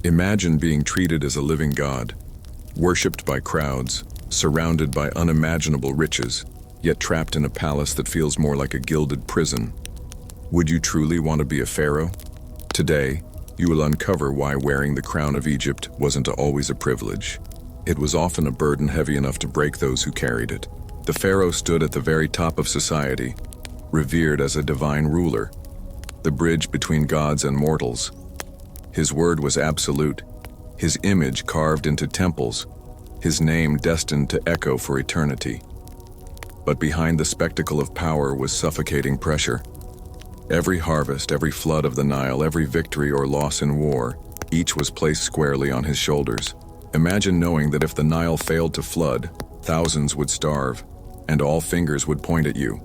Imagine being treated as a living god, worshipped by crowds, surrounded by unimaginable riches, yet trapped in a palace that feels more like a gilded prison. Would you truly want to be a pharaoh? Today, you will uncover why wearing the crown of Egypt wasn't always a privilege. It was often a burden heavy enough to break those who carried it. The pharaoh stood at the very top of society, revered as a divine ruler, the bridge between gods and mortals. His word was absolute, his image carved into temples, his name destined to echo for eternity. But behind the spectacle of power was suffocating pressure. Every harvest, every flood of the Nile, every victory or loss in war, each was placed squarely on his shoulders. Imagine knowing that if the Nile failed to flood, thousands would starve, and all fingers would point at you.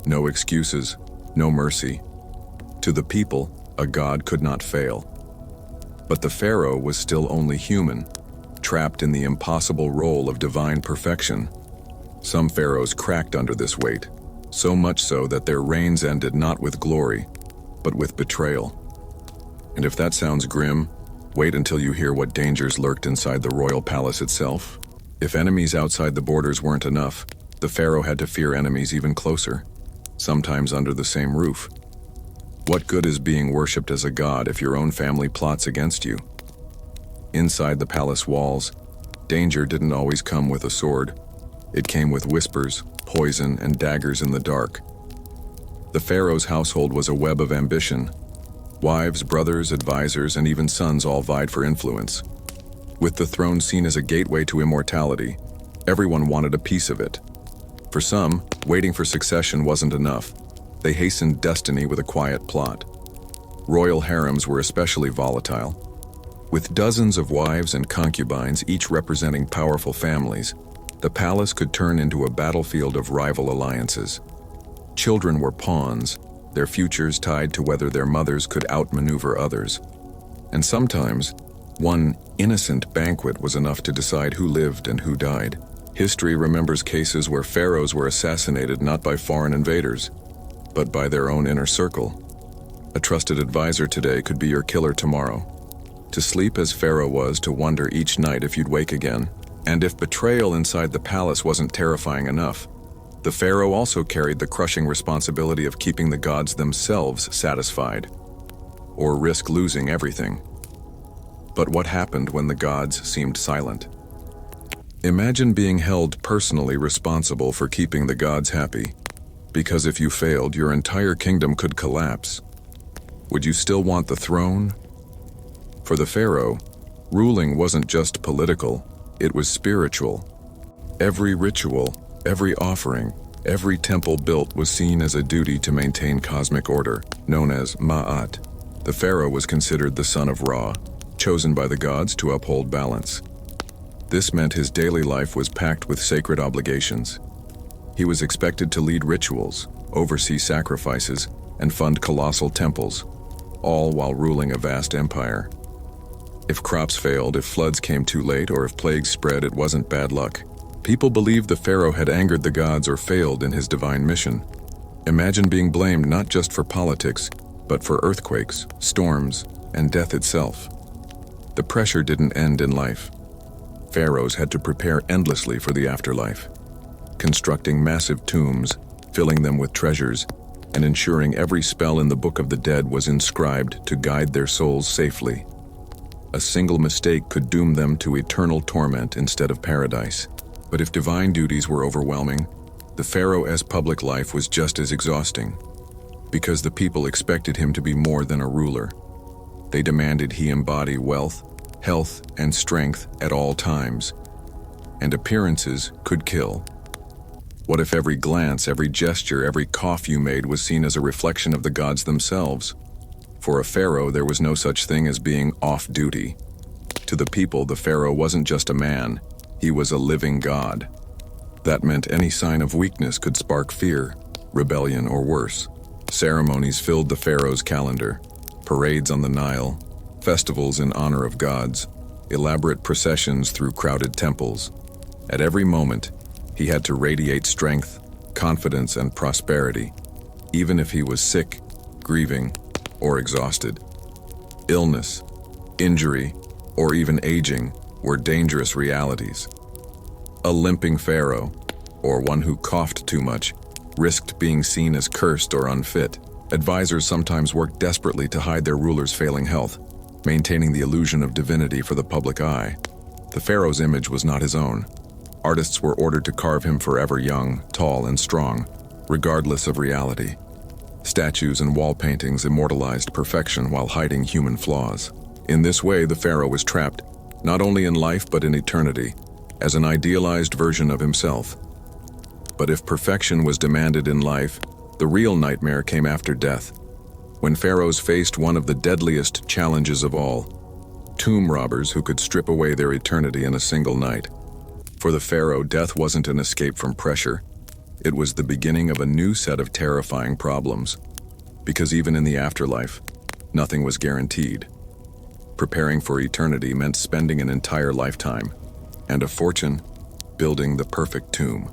No excuses, no mercy. To the people, a god could not fail. But the pharaoh was still only human, trapped in the impossible role of divine perfection. Some pharaohs cracked under this weight, so much so that their reigns ended not with glory, but with betrayal. And if that sounds grim, wait until you hear what dangers lurked inside the royal palace itself. If enemies outside the borders weren't enough, the pharaoh had to fear enemies even closer, sometimes under the same roof. What good is being worshipped as a god if your own family plots against you? Inside the palace walls, danger didn't always come with a sword. It came with whispers, poison, and daggers in the dark. The pharaoh's household was a web of ambition. Wives, brothers, advisors, and even sons all vied for influence. With the throne seen as a gateway to immortality, everyone wanted a piece of it. For some, waiting for succession wasn't enough. They hastened destiny with a quiet plot. Royal harems were especially volatile. With dozens of wives and concubines, each representing powerful families, the palace could turn into a battlefield of rival alliances. Children were pawns, their futures tied to whether their mothers could outmaneuver others. And sometimes, one innocent banquet was enough to decide who lived and who died. History remembers cases where pharaohs were assassinated not by foreign invaders, but by their own inner circle. A trusted advisor today could be your killer tomorrow. To sleep as Pharaoh was to wonder each night if you'd wake again. And if betrayal inside the palace wasn't terrifying enough, the pharaoh also carried the crushing responsibility of keeping the gods themselves satisfied, or risk losing everything. But what happened when the gods seemed silent? Imagine being held personally responsible for keeping the gods happy, because if you failed, your entire kingdom could collapse. Would you still want the throne? For the pharaoh, ruling wasn't just political, it was spiritual. Every ritual, every offering, every temple built was seen as a duty to maintain cosmic order, known as Ma'at. The pharaoh was considered the son of Ra, chosen by the gods to uphold balance. This meant his daily life was packed with sacred obligations. He was expected to lead rituals, oversee sacrifices, and fund colossal temples, all while ruling a vast empire. If crops failed, if floods came too late, or if plagues spread, it wasn't bad luck. People believed the pharaoh had angered the gods or failed in his divine mission. Imagine being blamed not just for politics, but for earthquakes, storms, and death itself. The pressure didn't end in life. Pharaohs had to prepare endlessly for the afterlife, constructing massive tombs, filling them with treasures, and ensuring every spell in the Book of the Dead was inscribed to guide their souls safely. A single mistake could doom them to eternal torment instead of paradise. But if divine duties were overwhelming, the pharaoh's public life was just as exhausting, because the people expected him to be more than a ruler. They demanded he embody wealth, health, and strength at all times, and appearances could kill. What if every glance, every gesture, every cough you made was seen as a reflection of the gods themselves? For a pharaoh, there was no such thing as being off duty. To the people, the pharaoh wasn't just a man, he was a living god. That meant any sign of weakness could spark fear, rebellion, or worse. Ceremonies filled the pharaoh's calendar, parades on the Nile, festivals in honor of gods, elaborate processions through crowded temples. At every moment, he had to radiate strength, confidence, and prosperity, even if he was sick, grieving, or exhausted. Illness, injury, or even aging, were dangerous realities. A limping pharaoh, or one who coughed too much, risked being seen as cursed or unfit. Advisors sometimes worked desperately to hide their ruler's failing health, maintaining the illusion of divinity for the public eye. The pharaoh's image was not his own. Artists were ordered to carve him forever young, tall, and strong, regardless of reality. Statues and wall paintings immortalized perfection while hiding human flaws. In this way, the pharaoh was trapped, not only in life but in eternity, as an idealized version of himself. But if perfection was demanded in life, the real nightmare came after death, when pharaohs faced one of the deadliest challenges of all: tomb robbers who could strip away their eternity in a single night. For the pharaoh, death wasn't an escape from pressure. It was the beginning of a new set of terrifying problems, because even in the afterlife, nothing was guaranteed. Preparing for eternity meant spending an entire lifetime, and a fortune, building the perfect tomb.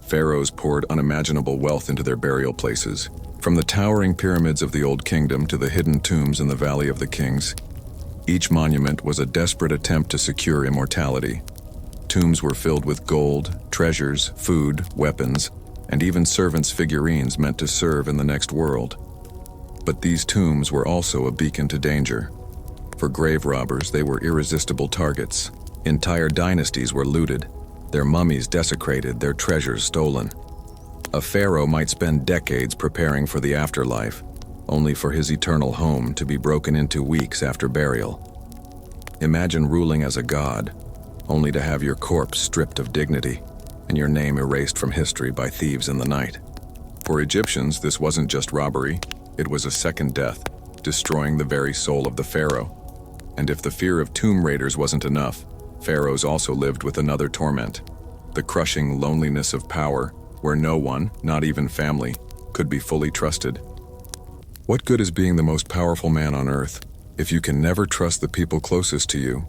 Pharaohs poured unimaginable wealth into their burial places, from the towering pyramids of the Old Kingdom to the hidden tombs in the Valley of the Kings. Each monument was a desperate attempt to secure immortality. Tombs were filled with gold, treasures, food, weapons, and even servants' figurines meant to serve in the next world. But these tombs were also a beacon to danger. For grave robbers, they were irresistible targets. Entire dynasties were looted, their mummies desecrated, their treasures stolen. A pharaoh might spend decades preparing for the afterlife, only for his eternal home to be broken into weeks after burial. Imagine ruling as a god, only to have your corpse stripped of dignity and your name erased from history by thieves in the night. For Egyptians, this wasn't just robbery, it was a second death, destroying the very soul of the pharaoh. And if the fear of tomb raiders wasn't enough, pharaohs also lived with another torment: the crushing loneliness of power, where no one, not even family, could be fully trusted. What good is being the most powerful man on earth if you can never trust the people closest to you?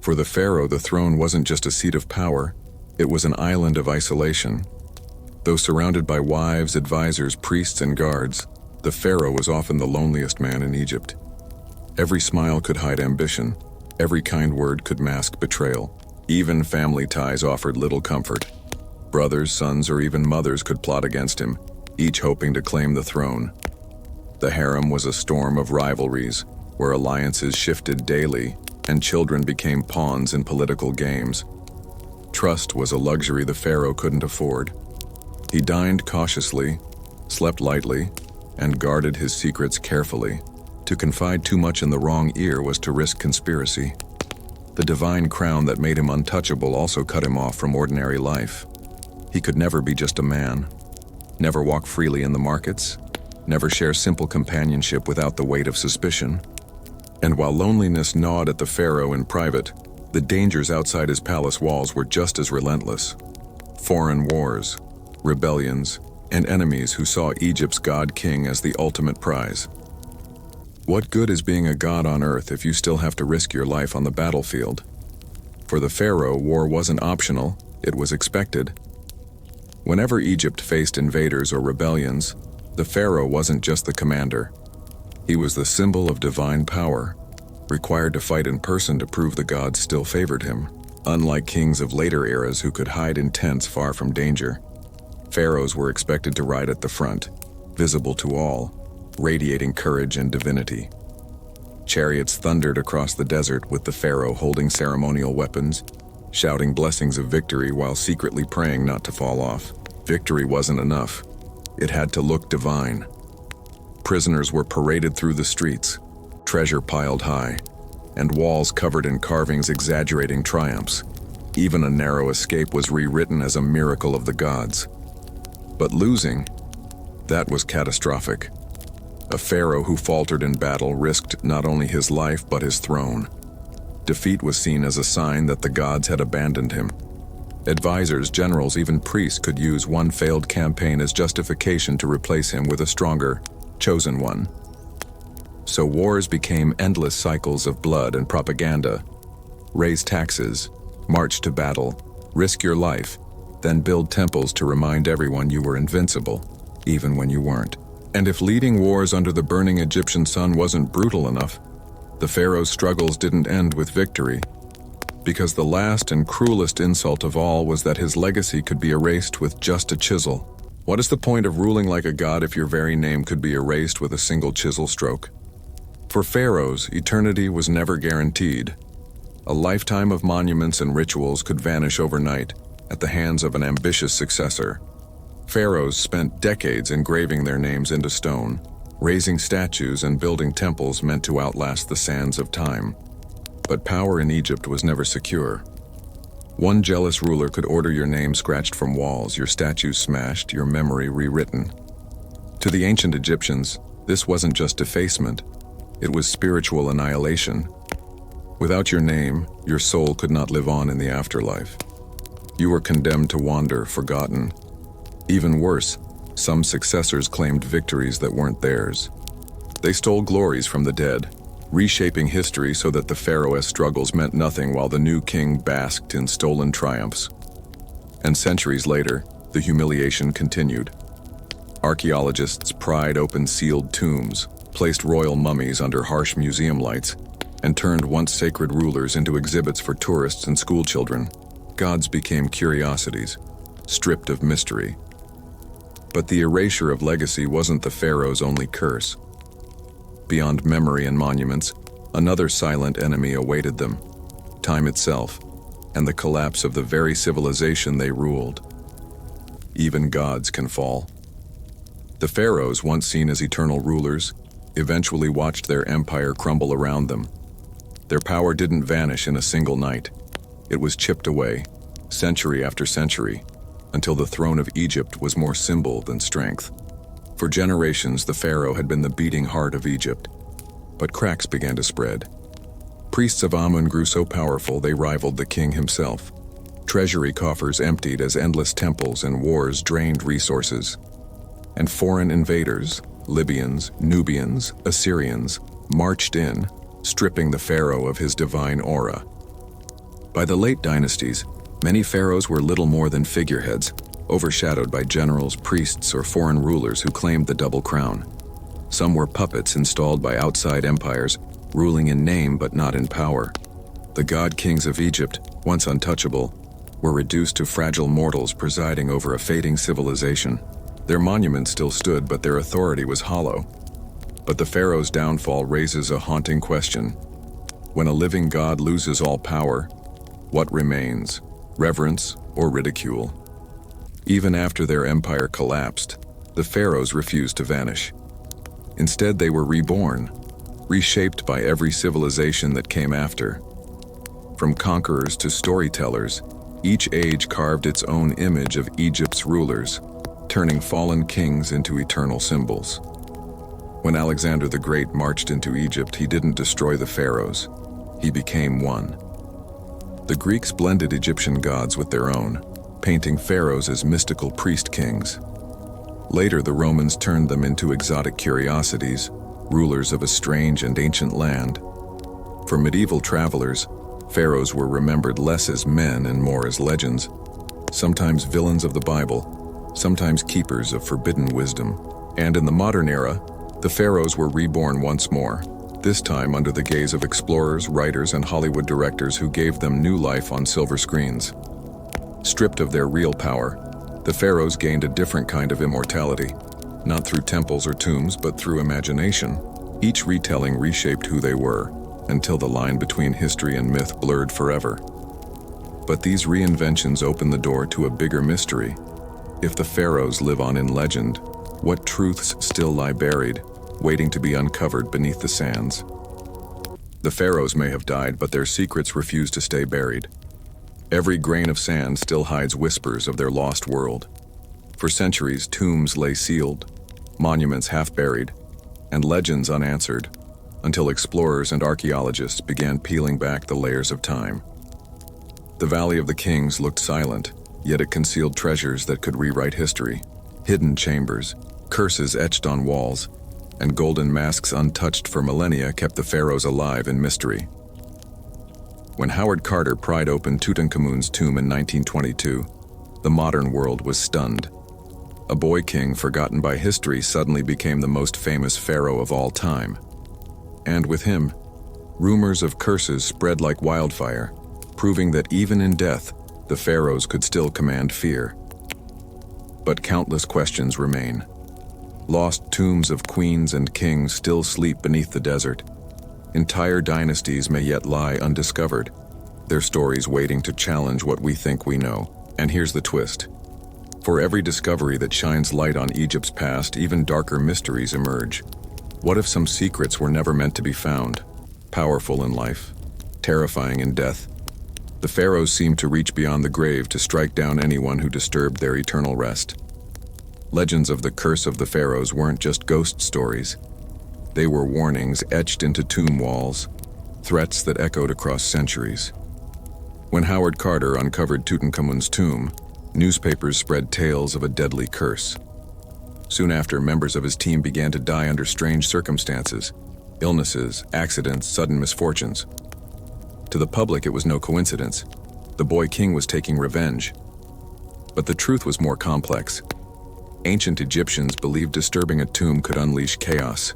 For the pharaoh, the throne wasn't just a seat of power, it was an island of isolation. Though surrounded by wives, advisors, priests, and guards, the pharaoh was often the loneliest man in Egypt. Every smile could hide ambition, every kind word could mask betrayal. Even family ties offered little comfort. Brothers, sons, or even mothers could plot against him, each hoping to claim the throne. The harem was a storm of rivalries, where alliances shifted daily and children became pawns in political games. Trust was a luxury the pharaoh couldn't afford. He dined cautiously, slept lightly, and guarded his secrets carefully. To confide too much in the wrong ear was to risk conspiracy. The divine crown that made him untouchable also cut him off from ordinary life. He could never be just a man, never walk freely in the markets, never share simple companionship without the weight of suspicion. And while loneliness gnawed at the pharaoh in private, the dangers outside his palace walls were just as relentless. Foreign wars, rebellions, and enemies who saw Egypt's god-king as the ultimate prize. What good is being a god on earth if you still have to risk your life on the battlefield? For the pharaoh, war wasn't optional, it was expected. Whenever Egypt faced invaders or rebellions, the pharaoh wasn't just the commander. He was the symbol of divine power, required to fight in person to prove the gods still favored him. Unlike kings of later eras who could hide in tents far from danger, pharaohs were expected to ride at the front, visible to all, radiating courage and divinity. Chariots thundered across the desert with the pharaoh holding ceremonial weapons, shouting blessings of victory while secretly praying not to fall off. Victory wasn't enough. It had to look divine. Prisoners were paraded through the streets, treasure piled high, and walls covered in carvings exaggerating triumphs. Even a narrow escape was rewritten as a miracle of the gods. But losing, that was catastrophic. A pharaoh who faltered in battle risked not only his life but his throne. Defeat was seen as a sign that the gods had abandoned him. Advisors, generals, even priests could use one failed campaign as justification to replace him with a stronger, chosen one. So wars became endless cycles of blood and propaganda. Raise taxes, march to battle, risk your life, then build temples to remind everyone you were invincible, even when you weren't. And if leading wars under the burning Egyptian sun wasn't brutal enough, The pharaoh's struggles didn't end with victory, because the last and cruelest insult of all was that his legacy could be erased with just a chisel. What is the point of ruling like a god if your very name could be erased with a single chisel stroke? For pharaohs, eternity was never guaranteed. A lifetime of monuments and rituals could vanish overnight at the hands of an ambitious successor. Pharaohs spent decades engraving their names into stone, raising statues and building temples meant to outlast the sands of time. But power in Egypt was never secure. One jealous ruler could order your name scratched from walls, your statues smashed, your memory rewritten. To the ancient Egyptians, this wasn't just defacement, it was spiritual annihilation. Without your name, your soul could not live on in the afterlife. You were condemned to wander, forgotten. Even worse, some successors claimed victories that weren't theirs. They stole glories from the dead, reshaping history so that the pharaoh's struggles meant nothing while the new king basked in stolen triumphs. And centuries later, the humiliation continued. Archaeologists pried open sealed tombs, placed royal mummies under harsh museum lights, and turned once sacred rulers into exhibits for tourists and schoolchildren. Gods became curiosities, stripped of mystery. But the erasure of legacy wasn't the pharaoh's only curse. Beyond memory and monuments, another silent enemy awaited them: time itself, and the collapse of the very civilization they ruled. Even gods can fall. The pharaohs, once seen as eternal rulers, eventually watched their empire crumble around them. Their power didn't vanish in a single night. It was chipped away, century after century, until the throne of Egypt was more symbol than strength. For generations, the pharaoh had been the beating heart of Egypt, but cracks began to spread. Priests of Amun grew so powerful they rivaled the king himself. Treasury coffers emptied as endless temples and wars drained resources. And foreign invaders, Libyans, Nubians, Assyrians, marched in, stripping the pharaoh of his divine aura. By the late dynasties, many pharaohs were little more than figureheads, overshadowed by generals, priests, or foreign rulers who claimed the double crown. Some were puppets installed by outside empires, ruling in name but not in power. The god-kings of Egypt, once untouchable, were reduced to fragile mortals presiding over a fading civilization. Their monuments still stood, but their authority was hollow. But the pharaoh's downfall raises a haunting question. When a living god loses all power, what remains? Reverence or ridicule? Even after their empire collapsed, the pharaohs refused to vanish. Instead, they were reborn, reshaped by every civilization that came after. From conquerors to storytellers, each age carved its own image of Egypt's rulers, turning fallen kings into eternal symbols. When Alexander the Great marched into Egypt, he didn't destroy the pharaohs. He became one. The Greeks blended Egyptian gods with their own, painting pharaohs as mystical priest kings. Later, the Romans turned them into exotic curiosities, rulers of a strange and ancient land. For medieval travelers, pharaohs were remembered less as men and more as legends, sometimes villains of the Bible, sometimes keepers of forbidden wisdom. And in the modern era, the pharaohs were reborn once more, this time under the gaze of explorers, writers, and Hollywood directors who gave them new life on silver screens. Stripped of their real power, the pharaohs gained a different kind of immortality, not through temples or tombs, but through imagination. Each retelling reshaped who they were, until the line between history and myth blurred forever. But these reinventions open the door to a bigger mystery. If the pharaohs live on in legend, what truths still lie buried, waiting to be uncovered beneath the sands? The pharaohs may have died, but their secrets refuse to stay buried. Every grain of sand still hides whispers of their lost world. For centuries, tombs lay sealed, monuments half buried, and legends unanswered, until explorers and archaeologists began peeling back the layers of time. The Valley of the Kings looked silent, yet it concealed treasures that could rewrite history. Hidden chambers, curses etched on walls, and golden masks untouched for millennia kept the pharaohs alive in mystery. When Howard Carter pried open Tutankhamun's tomb in 1922, the modern world was stunned. A boy king forgotten by history suddenly became the most famous pharaoh of all time. And with him, Rumors of curses spread like wildfire, proving that even in death, the pharaohs could still command fear. But countless questions remain. Lost tombs of queens and kings still sleep beneath the desert. Entire dynasties may yet lie undiscovered, their stories waiting to challenge what we think we know. And here's the twist. For every discovery that shines light on Egypt's past, even darker mysteries emerge. What if some secrets were never meant to be found? Powerful in life, terrifying in death. The pharaohs seemed to reach beyond the grave to strike down anyone who disturbed their eternal rest. Legends of the curse of the pharaohs weren't just ghost stories. They were warnings etched into tomb walls, threats that echoed across centuries. When Howard Carter uncovered Tutankhamun's tomb, newspapers spread tales of a deadly curse. Soon after, members of his team began to die under strange circumstances: illnesses, accidents, sudden misfortunes. To the public, it was no coincidence. The boy king was taking revenge. But the truth was more complex. Ancient Egyptians believed disturbing a tomb could unleash chaos,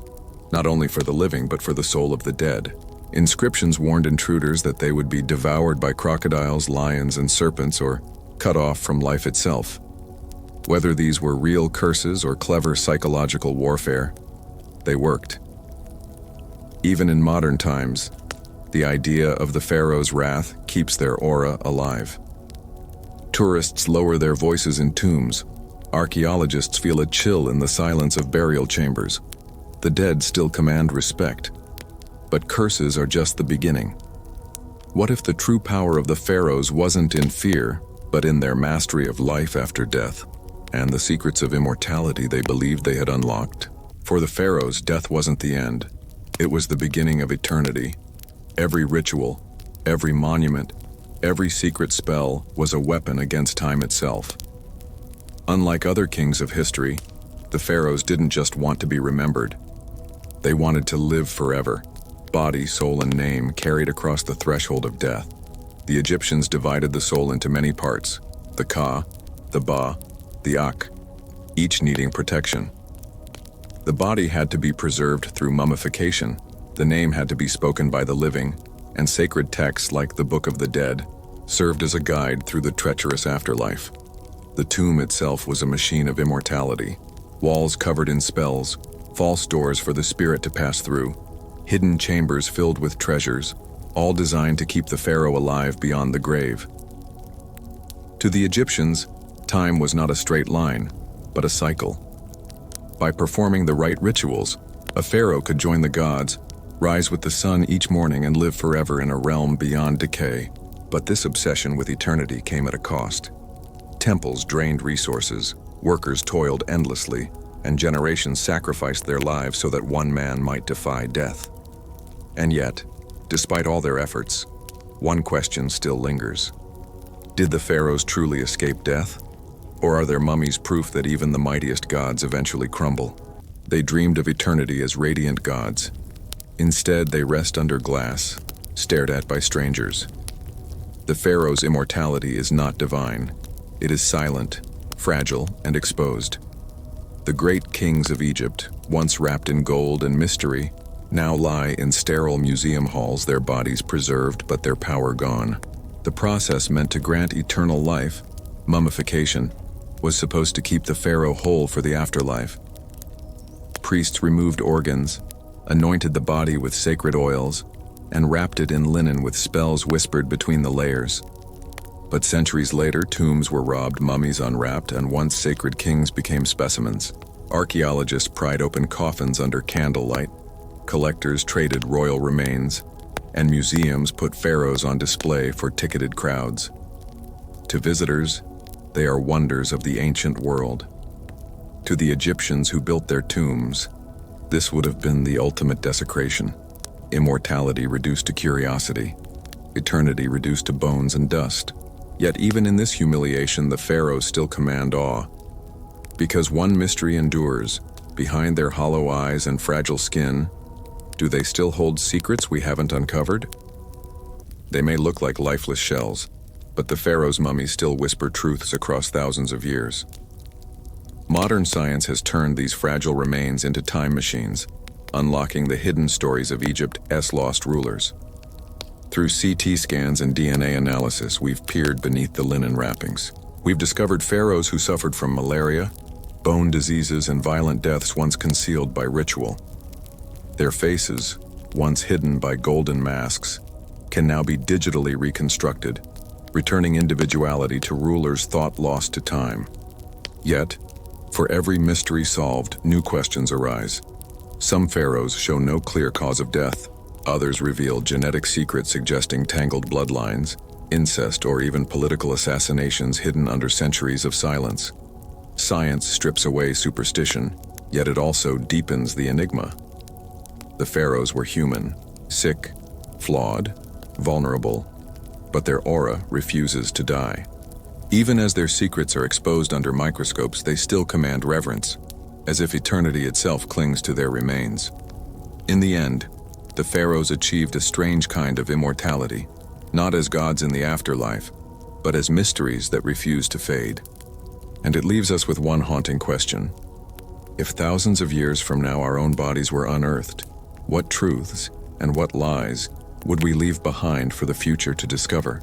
not only for the living but for the soul of the dead. Inscriptions warned intruders that they would be devoured by crocodiles, lions, and serpents, or cut off from life itself. Whether these were real curses or clever psychological warfare, they worked. Even in modern times, the idea of the pharaoh's wrath keeps their aura alive. Tourists lower their voices in tombs. Archaeologists feel a chill in the silence of burial chambers. The dead still command respect. But curses are just the beginning. What if the true power of the pharaohs wasn't in fear, but in their mastery of life after death, and the secrets of immortality they believed they had unlocked? For the pharaohs, death wasn't the end. It was the beginning of eternity. Every ritual, every monument, every secret spell was a weapon against time itself. Unlike other kings of history, the pharaohs didn't just want to be remembered. They wanted to live forever. Body, soul, and name carried across the threshold of death. The Egyptians divided the soul into many parts: the Ka, the Ba, the Ak, each needing protection. The body had to be preserved through mummification, the name had to be spoken by the living, and sacred texts like the Book of the Dead served as a guide through the treacherous afterlife. The tomb itself was a machine of immortality. Walls covered in spells, false doors for the spirit to pass through, hidden chambers filled with treasures, all designed to keep the pharaoh alive beyond the grave. To the Egyptians, time was not a straight line, but a cycle. By performing the right rituals, a pharaoh could join the gods, rise with the sun each morning, and live forever in a realm beyond decay. But this obsession with eternity came at a cost. Temples drained resources, workers toiled endlessly, and generations sacrificed their lives so that one man might defy death. And yet, despite all their efforts, one question still lingers. Did the pharaohs truly escape death? Or are their mummies proof that even the mightiest gods eventually crumble? They dreamed of eternity as radiant gods. Instead, they rest under glass, stared at by strangers. The pharaoh's immortality is not divine. It is silent, fragile, and exposed. The great kings of Egypt, once wrapped in gold and mystery, now lie in sterile museum halls, their bodies preserved but their power gone. The process meant to grant eternal life, mummification, was supposed to keep the pharaoh whole for the afterlife. Priests removed organs, anointed the body with sacred oils, and wrapped it in linen with spells whispered between the layers. But centuries later, tombs were robbed, mummies unwrapped, and once sacred kings became specimens. Archaeologists pried open coffins under candlelight, collectors traded royal remains, and museums put pharaohs on display for ticketed crowds. To visitors, they are wonders of the ancient world. To the Egyptians who built their tombs, this would have been the ultimate desecration. Immortality reduced to curiosity, eternity reduced to bones and dust. Yet even in this humiliation, the pharaohs still command awe. Because one mystery endures, behind their hollow eyes and fragile skin, do they still hold secrets we haven't uncovered? They may look like lifeless shells, but the pharaoh's mummies still whisper truths across thousands of years. Modern science has turned these fragile remains into time machines, unlocking the hidden stories of Egypt's lost rulers. Through CT scans and DNA analysis, we've peered beneath the linen wrappings. We've discovered pharaohs who suffered from malaria, bone diseases, and violent deaths once concealed by ritual. Their faces, once hidden by golden masks, can now be digitally reconstructed, returning individuality to rulers thought lost to time. Yet, for every mystery solved, new questions arise. Some pharaohs show no clear cause of death. Others reveal genetic secrets suggesting tangled bloodlines, incest, or even political assassinations hidden under centuries of silence. Science strips away superstition, yet it also deepens the enigma. The pharaohs were human, sick, flawed, vulnerable, but their aura refuses to die. Even as their secrets are exposed under microscopes, they still command reverence, as if eternity itself clings to their remains. In the end, the pharaohs achieved a strange kind of immortality, not as gods in the afterlife, but as mysteries that refuse to fade. And it leaves us with one haunting question. If thousands of years from now our own bodies were unearthed, what truths and what lies would we leave behind for the future to discover?